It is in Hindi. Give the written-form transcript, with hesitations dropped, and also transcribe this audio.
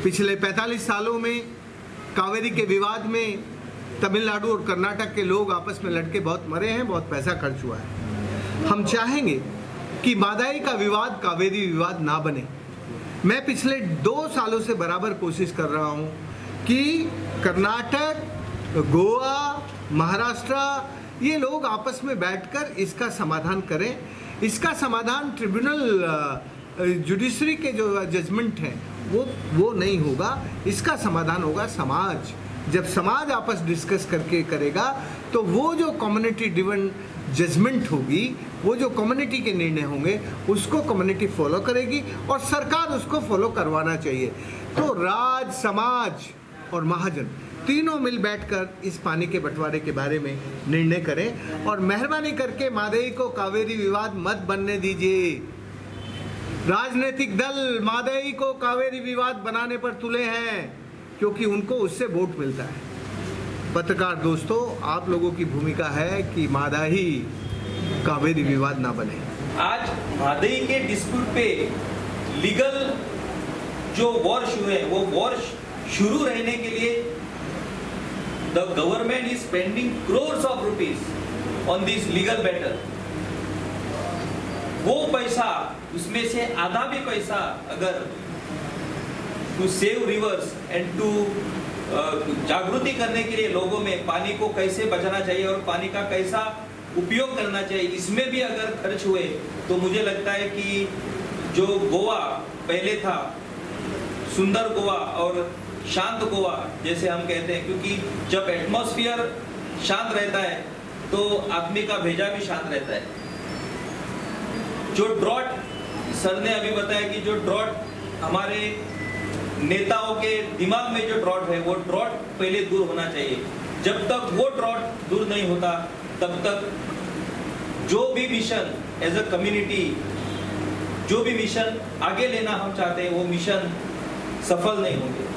पिछले 45 सालों में कावेरी के विवाद में तमिलनाडु और कर्नाटक के लोग आपस में लड़के बहुत मरे हैं, बहुत पैसा खर्च हुआ है। हम चाहेंगे कि मादाई का विवाद कावेरी विवाद ना बने। मैं पिछले 2 सालों से बराबर कोशिश कर रहा हूं कि कर्नाटक, गोवा, महाराष्ट्र ये लोग आपस में बैठकर इसका समाधान करें। इसका समाधान ट्रिब्यूनल जुडिशरी के जो जजमेंट हैं वो नहीं होगा। इसका समाधान होगा समाज। जब समाज आपस डिस्कस करके करेगा तो वो जो कम्युनिटी ड्रिवन जजमेंट होगी, वो जो कम्युनिटी के निर्णय होंगे उसको कम्युनिटी फॉलो करेगी और सरकार उसको फॉलो करवाना चाहिए। तो राज, समाज और महाजन तीनों मिल बैठकर इस पानी के बंटवारे के बारे में निर्णय करें और मेहरबानी करके मादई को कावेरी विवाद मत बनने दीजिए। राजनीतिक दल मादई को कावेरी विवाद बनाने पर तुले हैं क्योंकि उनको उससे वोट मिलता है। पत्रकार दोस्तों, आप लोगों की भूमिका है कि मादई कावेरी विवाद ना बने। आज मादई के डिस्प्यूट पे लीगल जो वॉर शुरू है, वो वॉर शुरू रहने के लिए the government is spending crores of rupees on this legal battle। वो पैसा, उसमें से आधा भी पैसा अगर to save rivers and to जागृति करने के लिए लोगों में पानी को कैसे बचाना चाहिए और पानी का कैसा उपयोग करना चाहिए, इसमें भी अगर खर्च हुए तो मुझे लगता है कि जो गोवा पहले था, सुंदर गोवा और शांत गोवा जैसे हम कहते हैं, क्योंकि जब एटमॉस्फेयर शांत रहता है तो आदमी का भेजा भी शांत रहता है। जो ड्रॉट, सर ने अभी बताया कि जो ड्रॉट हमारे नेताओं के दिमाग में जो ड्रॉट है, वो ड्रॉट पहले दूर होना चाहिए। जब तक वो ड्रॉट दूर नहीं होता तब तक जो भी मिशन एज अ कम्युनिटी, जो भी मिशन आगे लेना हम चाहते हैं, वो मिशन सफल नहीं होंगे।